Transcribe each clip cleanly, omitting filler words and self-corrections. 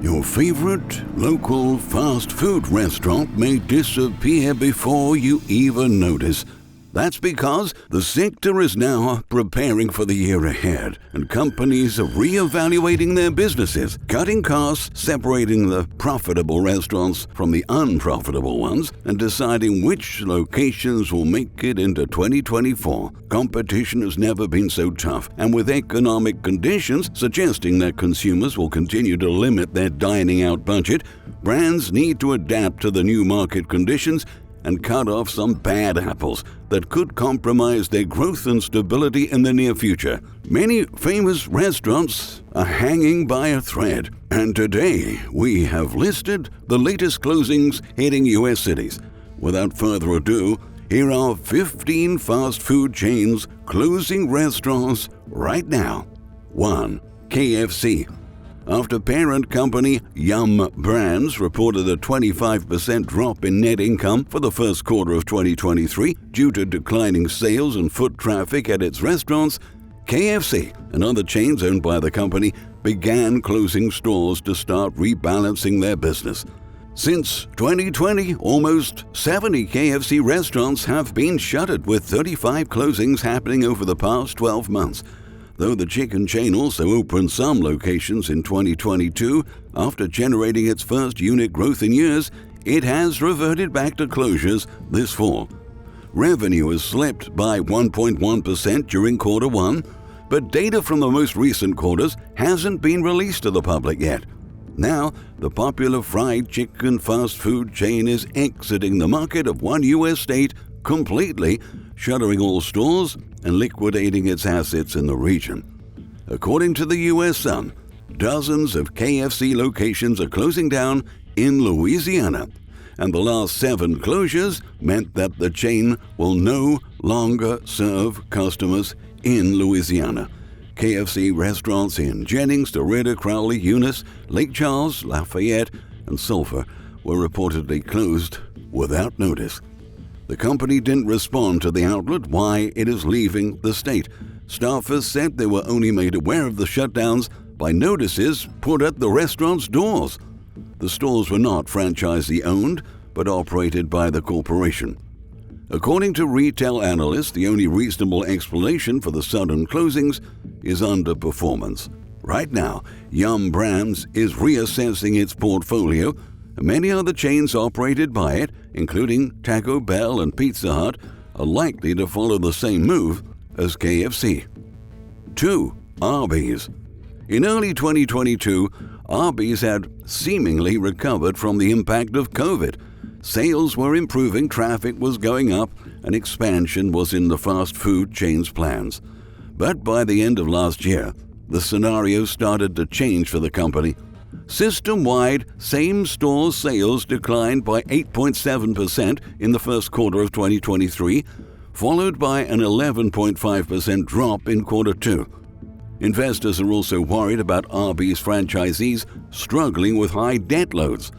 Your favorite local fast food restaurant may disappear before you even notice. That's because the sector is now preparing for the year ahead, and companies are reevaluating their businesses, cutting costs, separating the profitable restaurants from the unprofitable ones, and deciding which locations will make it into 2024. Competition has never been so tough, and with economic conditions suggesting that consumers will continue to limit their dining out budget, brands need to adapt to the new market conditions and cut off some bad apples that could compromise their growth and stability in the near future. Many famous restaurants are hanging by a thread, and today we have listed the latest closings hitting U.S. cities. Without further ado, here are 15 fast food chains closing restaurants right now. 1. KFC. After parent company Yum! Brands reported a 25% drop in net income for the first quarter of 2023 due to declining sales and foot traffic at its restaurants, KFC and other chains owned by the company began closing stores to start rebalancing their business. Since 2020, almost 70 KFC restaurants have been shuttered, with 35 closings happening over the past 12 months. Though the chicken chain also opened some locations in 2022, after generating its first unit growth in years, it has reverted back to closures this fall. Revenue has slipped by 1.1% during quarter one, but data from the most recent quarters hasn't been released to the public yet. Now, the popular fried chicken fast food chain is exiting the market of one U.S. state completely, shuttering all stores and liquidating its assets in the region. According to the U.S. Sun, dozens of KFC locations are closing down in Louisiana, and the last 7 closures meant that the chain will no longer serve customers in Louisiana. KFC restaurants in Jennings, DeRidder, Crowley, Eunice, Lake Charles, Lafayette, and Sulphur were reportedly closed without notice. The company didn't respond to the outlet why it is leaving the state. Staffers said they were only made aware of the shutdowns by notices put at the restaurant's doors. The stores were not franchisee-owned, but operated by the corporation. According to retail analysts, the only reasonable explanation for the sudden closings is underperformance. Right now, Yum! Brands is reassessing its portfolio. Many other chains operated by it, including Taco Bell and Pizza Hut, are likely to follow the same move as KFC. 2. Arby's. In early 2022, Arby's had seemingly recovered from the impact of COVID. Sales were improving, traffic was going up, and expansion was in the fast food chain's plans. But by the end of last year, the scenario started to change for the company. System-wide, same-store sales declined by 8.7% in the first quarter of 2023, followed by an 11.5% drop in quarter two. Investors are also worried about Arby's franchisees struggling with high debt loads.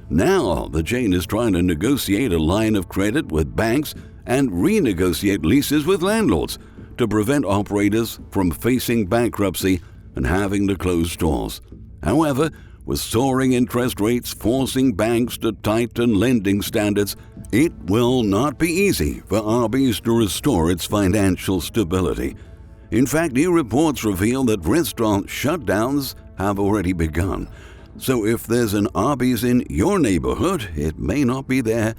Now, the chain is trying to negotiate a line of credit with banks and renegotiate leases with landlords to prevent operators from facing bankruptcy and having to close stores. However, with soaring interest rates forcing banks to tighten lending standards, it will not be easy for Arby's to restore its financial stability. In fact, new reports reveal that restaurant shutdowns have already begun. So if there's an Arby's in your neighborhood, it may not be there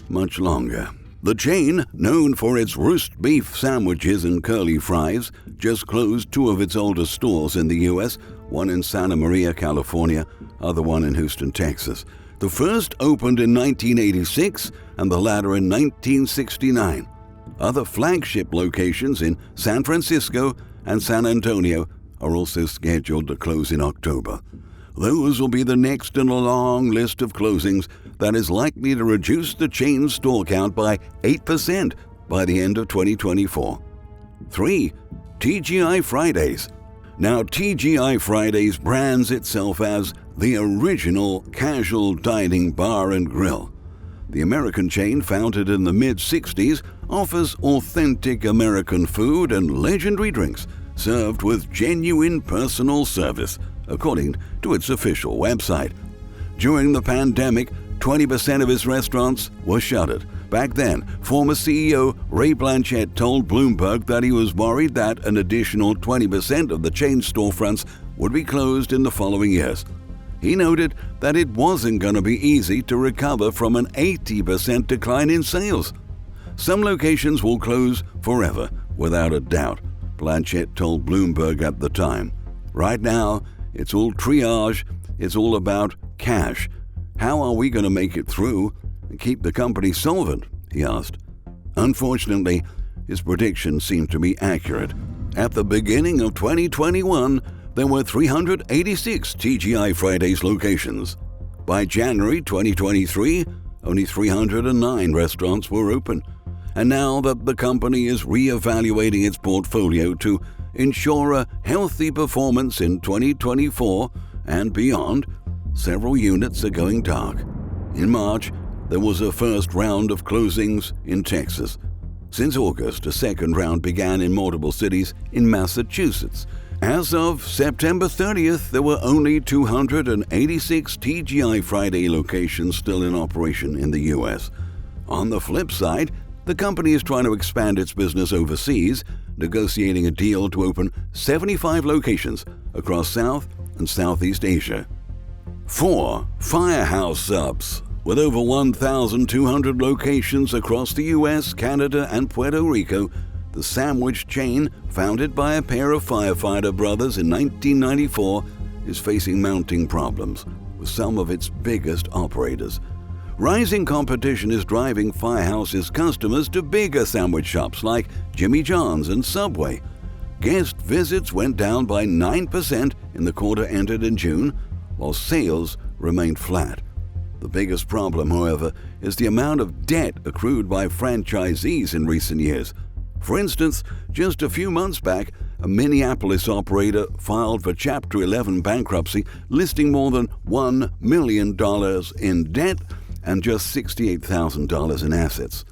much longer. The chain, known for its roast beef sandwiches and curly fries, just closed 2 of its oldest stores in the U.S., one in Santa Maria, California, other one in Houston, Texas. The first opened in 1986 and the latter in 1969. Other flagship locations in San Francisco and San Antonio are also scheduled to close in October. Those will be the next in a long list of closings that is likely to reduce the chain's store count by 8% by the end of 2024. 3. TGI Fridays. Now, TGI Fridays brands itself as the original casual dining bar and grill. The American chain, founded in the mid-60s, offers authentic American food and legendary drinks served with genuine personal service, according to its official website. During the pandemic, 20% of his restaurants were shuttered. Back then, former CEO Ray Blanchett told Bloomberg that he was worried that an additional 20% of the chain storefronts would be closed in the following years. He noted that it wasn't going to be easy to recover from an 80% decline in sales. Some locations will close forever, without a doubt, Blanchett told Bloomberg at the time. Right now, it's all triage, it's all about cash. How are we going to make it through and keep the company solvent? He asked. Unfortunately, his prediction seemed to be accurate. At the beginning of 2021, there were 386 TGI Fridays locations. By January 2023, only 309 restaurants were open. And now that the company is reevaluating its portfolio to ensure a healthy performance in 2024 and beyond, several units are going dark. In March, there was a first round of closings in Texas. Since August, a second round began in multiple cities in Massachusetts. As of September 30th, there were only 286 TGI Friday locations still in operation in the U.S. On the flip side, the company is trying to expand its business overseas, negotiating a deal to open 75 locations across South and Southeast Asia. 4 Firehouse Subs. With over 1,200 locations across the U.S., Canada, and Puerto Rico, the sandwich chain, founded by a pair of firefighter brothers in 1994, is facing mounting problems with some of its biggest operators. Rising competition is driving Firehouse's customers to bigger sandwich shops like Jimmy John's and Subway. Guest visits went down by 9% in the quarter ended in June, while sales remained flat. The biggest problem, however, is the amount of debt accrued by franchisees in recent years. For instance, just a few months back, a Minneapolis operator filed for Chapter 11 bankruptcy, listing more than $1 million in debt and just $68,000 in assets.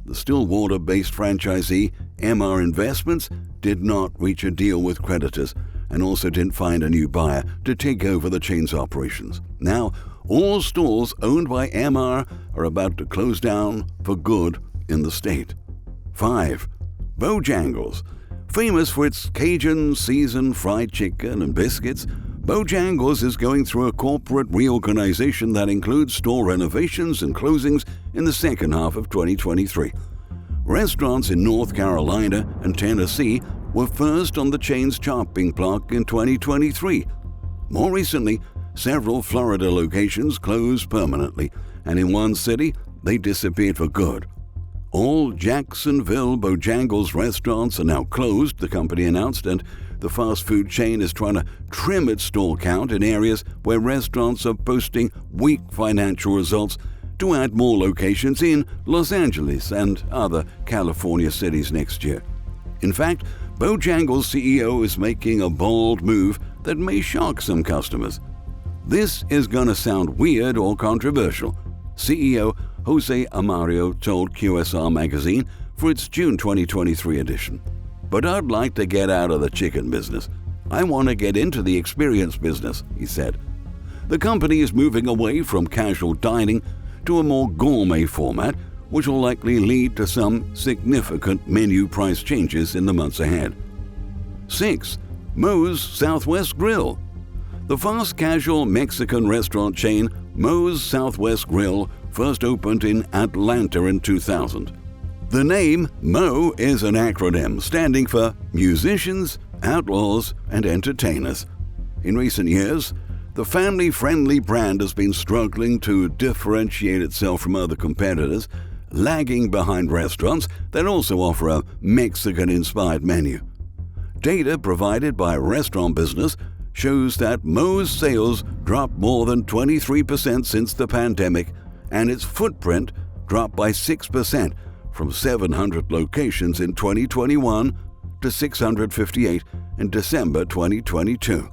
The Stillwater-based franchisee, MR Investments, did not reach a deal with creditors and also didn't find a new buyer to take over the chain's operations. Now, all stores owned by MR are about to close down for good in the state. 5. Bojangles. Famous for its Cajun seasoned fried chicken and biscuits, Bojangles is going through a corporate reorganization that includes store renovations and closings in the second half of 2023. Restaurants in North Carolina and Tennessee were first on the chain's chopping block in 2023. More recently, several Florida locations closed permanently, and in one city, they disappeared for good. All Jacksonville Bojangles restaurants are now closed, the company announced, and the fast food chain is trying to trim its store count in areas where restaurants are posting weak financial results to add more locations in Los Angeles and other California cities next year. In fact, Bojangles' CEO is making a bold move that may shock some customers. This is going to sound weird or controversial, CEO Jose Amario told QSR magazine for its June 2023 edition. But I'd like to get out of the chicken business. I want to get into the experience business, he said. The company is moving away from casual dining to a more gourmet format, which will likely lead to some significant menu price changes in the months ahead. 6. Moe's Southwest Grill. The fast casual Mexican restaurant chain Moe's Southwest Grill first opened in Atlanta in 2000. The name Moe is an acronym standing for Musicians, Outlaws, and Entertainers. In recent years, the family-friendly brand has been struggling to differentiate itself from other competitors, lagging behind restaurants that also offer a Mexican-inspired menu. Data provided by Restaurant Business shows that Moe's sales dropped more than 23% since the pandemic, and its footprint dropped by 6% from 700 locations in 2021 to 658 in December 2022.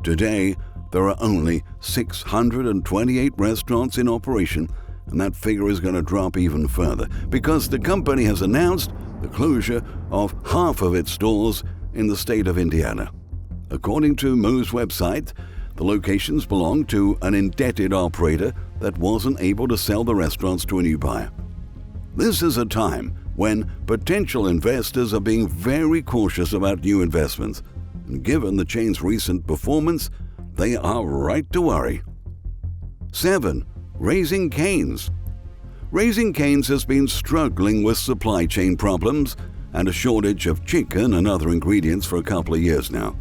Today, there are only 628 restaurants in operation, and that figure is going to drop even further because the company has announced the closure of half of its stores in the state of Indiana. According to Moe's website, The locations belonged to an indebted operator that wasn't able to sell the restaurants to a new buyer. This is a time when potential investors are being very cautious about new investments, and given the chain's recent performance, they are right to worry. 7. Raising Cane's. Raising Cane's has been struggling with supply chain problems and a shortage of chicken and other ingredients for a couple of years now.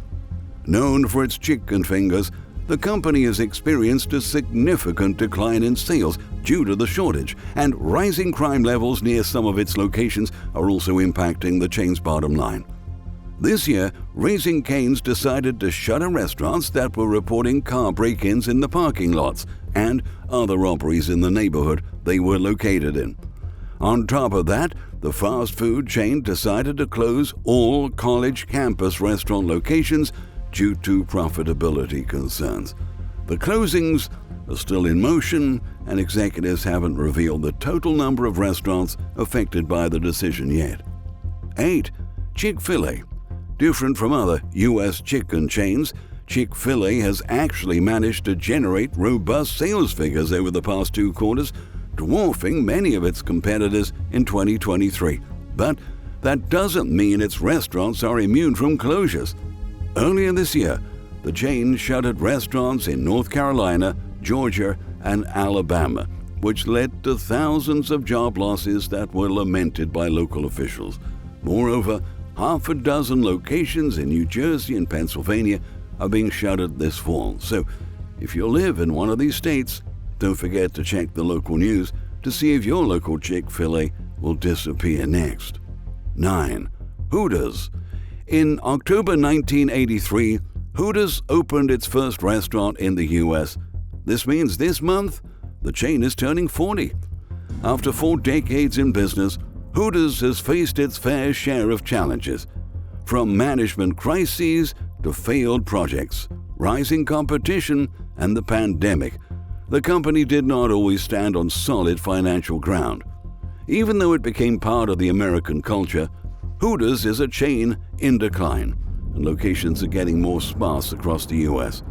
Known for its chicken fingers, the company has experienced a significant decline in sales due to the shortage, and rising crime levels near some of its locations are also impacting the chain's bottom line. This year, Raising Cane's decided to shutter restaurants that were reporting car break-ins in the parking lots and other robberies in the neighborhood they were located in. On top of that, the fast food chain decided to close all college campus restaurant locations due to profitability concerns. The closings are still in motion, and executives haven't revealed the total number of restaurants affected by the decision yet. 8. Chick-fil-A. Different from other U.S. chicken chains, Chick-fil-A has actually managed to generate robust sales figures over the past 2 quarters, dwarfing many of its competitors in 2023. But that doesn't mean its restaurants are immune from closures. Earlier this year, the chain shuttered restaurants in North Carolina, Georgia, and Alabama, which led to thousands of job losses that were lamented by local officials. Moreover, half a dozen locations in New Jersey and Pennsylvania are being shuttered this fall. So, if you live in one of these states, don't forget to check the local news to see if your local Chick-fil-A will disappear next. 9. Hooters. In October 1983, Hooters opened its first restaurant in the U.S. This means this month, the chain is turning 40. After 4 decades in business, Hooters has faced its fair share of challenges, from management crises to failed projects, rising competition, and the pandemic. The company did not always stand on solid financial ground. Even though it became part of the American culture, Hooters is a chain in decline, and locations are getting more sparse across the U.S.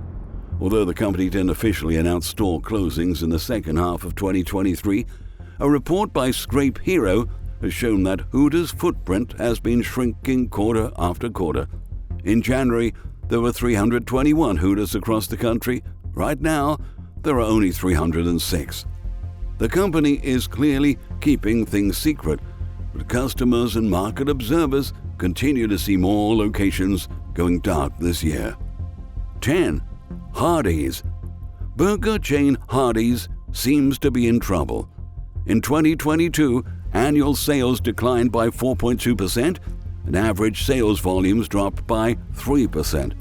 Although the company didn't officially announce store closings in the second half of 2023, a report by Scrape Hero has shown that Hooters' footprint has been shrinking quarter after quarter. In January, there were 321 Hooters across the country. Right now, there are only 306. The company is clearly keeping things secret, but customers and market observers continue to see more locations going dark this year. 10. Hardee's. Burger chain Hardee's seems to be in trouble. In 2022, annual sales declined by 4.2%, and average sales volumes dropped by 3%.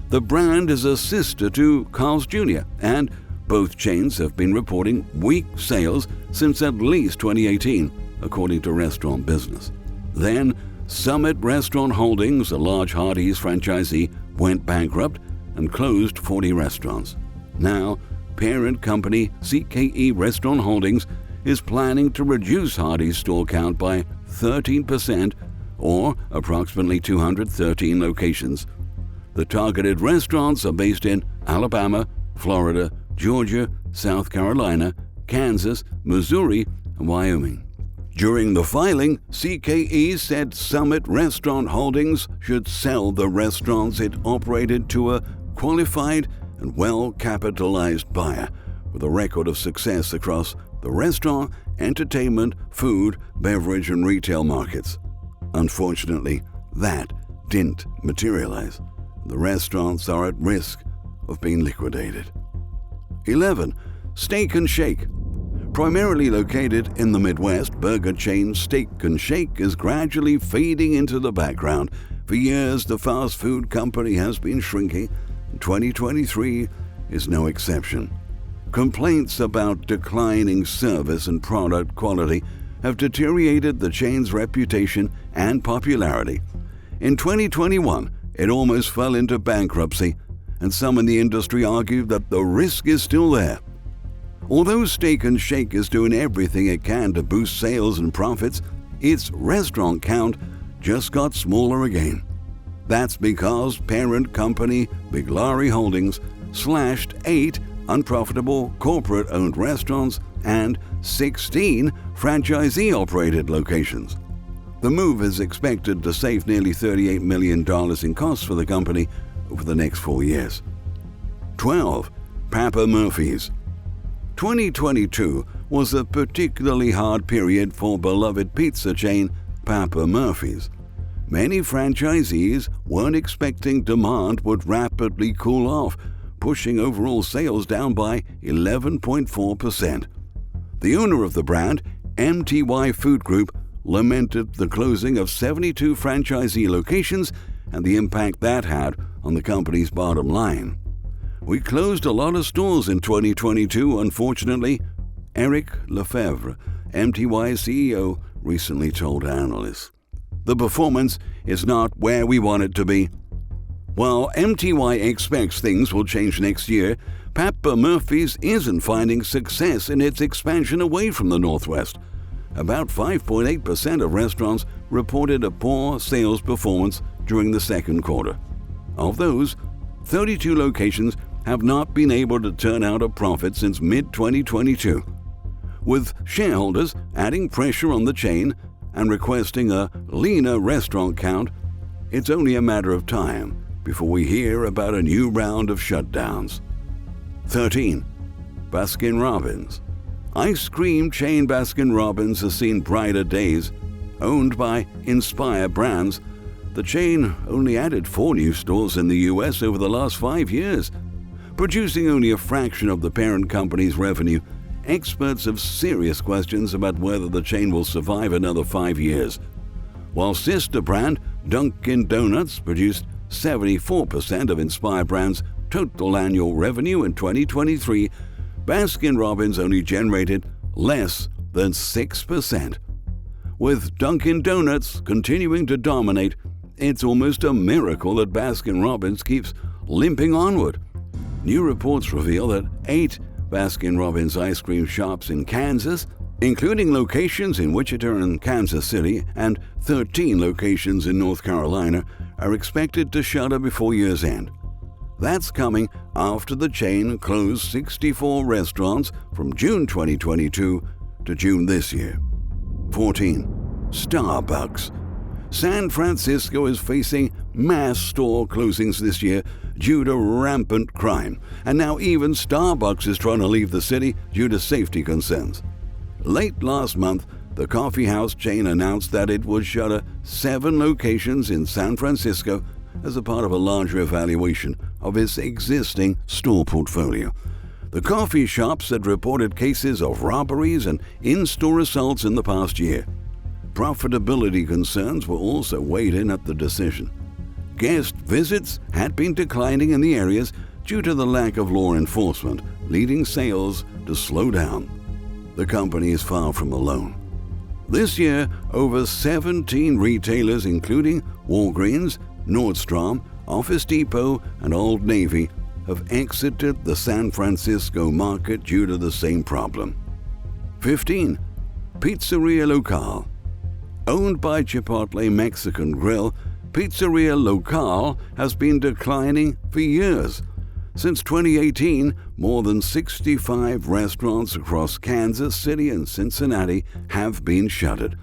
The brand is a sister to Carl's Jr., and both chains have been reporting weak sales since at least 2018, according to Restaurant Business. Then, Summit Restaurant Holdings, a large Hardee's franchisee, went bankrupt and closed 40 restaurants. Now, parent company CKE Restaurant Holdings is planning to reduce Hardee's store count by 13%, or approximately 213 locations. The targeted restaurants are based in Alabama, Florida, Georgia, South Carolina, Kansas, Missouri, and Wyoming. During the filing, CKE said Summit Restaurant Holdings should sell the restaurants it operated to a qualified and well-capitalized buyer with a record of success across the restaurant, entertainment, food, beverage, and retail markets. Unfortunately, that didn't materialize. The restaurants are at risk of being liquidated. 11. Steak and Shake. Primarily located in the Midwest, burger chain Steak and Shake is gradually fading into the background. For years, the fast food company has been shrinking, and 2023 is no exception. Complaints about declining service and product quality have deteriorated the chain's reputation and popularity. In 2021, it almost fell into bankruptcy, and some in the industry argue that the risk is still there. Although Steak and Shake is doing everything it can to boost sales and profits, its restaurant count just got smaller again. That's because parent company Biglari Holdings slashed 8 unprofitable corporate-owned restaurants and 16 franchisee-operated locations. The move is expected to save nearly $38 million in costs for the company over the next 4 years. 12. Papa Murphy's. 2022 was a particularly hard period for beloved pizza chain Papa Murphy's. Many franchisees weren't expecting demand would rapidly cool off, pushing overall sales down by 11.4%. The owner of the brand, MTY Food Group, lamented the closing of 72 franchisee locations and the impact that had on the company's bottom line. "We closed a lot of stores in 2022, unfortunately," Eric Lefebvre, MTY's CEO, recently told analysts. "The performance is not where we want it to be." While MTY expects things will change next year, Papa Murphy's isn't finding success in its expansion away from the Northwest. About 5.8% of restaurants reported a poor sales performance during the second quarter. Of those, 32 locations have not been able to turn out a profit since mid-2022. With shareholders adding pressure on the chain and requesting a leaner restaurant count, it's only a matter of time before we hear about a new round of shutdowns. 13. Baskin-Robbins. Ice cream chain Baskin-Robbins has seen brighter days. Owned by Inspire Brands, the chain only added 4 new stores in the U.S. over the last 5 years. Producing only a fraction of the parent company's revenue, experts have serious questions about whether the chain will survive another 5 years. While sister brand Dunkin' Donuts produced 74% of Inspire Brands' total annual revenue in 2023, Baskin-Robbins only generated less than 6%. With Dunkin' Donuts continuing to dominate, it's almost a miracle that Baskin-Robbins keeps limping onward. New reports reveal that 8 Baskin-Robbins ice cream shops in Kansas, including locations in Wichita and Kansas City, and 13 locations in North Carolina, are expected to shutter before year's end. That's coming after the chain closed 64 restaurants from June 2022 to June this year. 14. Starbucks. San Francisco is facing mass store closings this year due to rampant crime, and now even Starbucks is trying to leave the city due to safety concerns. Late last month, the coffee house chain announced that it would shutter 7 locations in San Francisco as a part of a larger evaluation of its existing store portfolio. The coffee shops had reported cases of robberies and in-store assaults in the past year. Profitability concerns were also weighed in at the decision. Guest visits had been declining in the areas due to the lack of law enforcement, leading sales to slow down. The company is far from alone. This year, over 17 retailers, including Walgreens, Nordstrom, Office Depot, and Old Navy, have exited the San Francisco market due to the same problem. 15. Pizzeria Locale. Owned by Chipotle Mexican Grill, Pizzeria Locale has been declining for years. Since 2018, more than 65 restaurants across Kansas City and Cincinnati have been shuttered.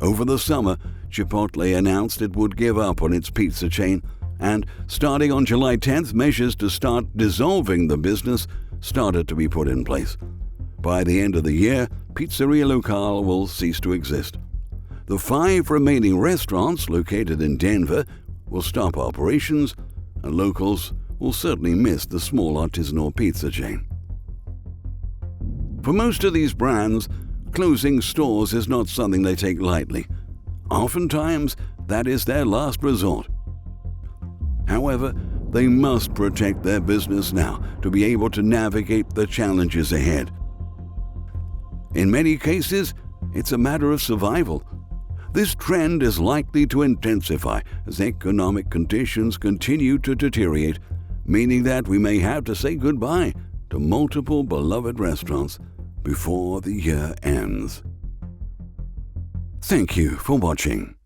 Over the summer, Chipotle announced it would give up on its pizza chain, and starting on July 10th, measures to start dissolving the business started to be put in place. By the end of the year, Pizzeria Locale will cease to exist. The 5 remaining restaurants located in Denver will stop operations, and locals will certainly miss the small artisanal pizza chain. For most of these brands, closing stores is not something they take lightly. Oftentimes, that is their last resort. However, they must protect their business now to be able to navigate the challenges ahead. In many cases, it's a matter of survival. This trend is likely to intensify as economic conditions continue to deteriorate, meaning that we may have to say goodbye to multiple beloved restaurants before the year ends. Thank you for watching.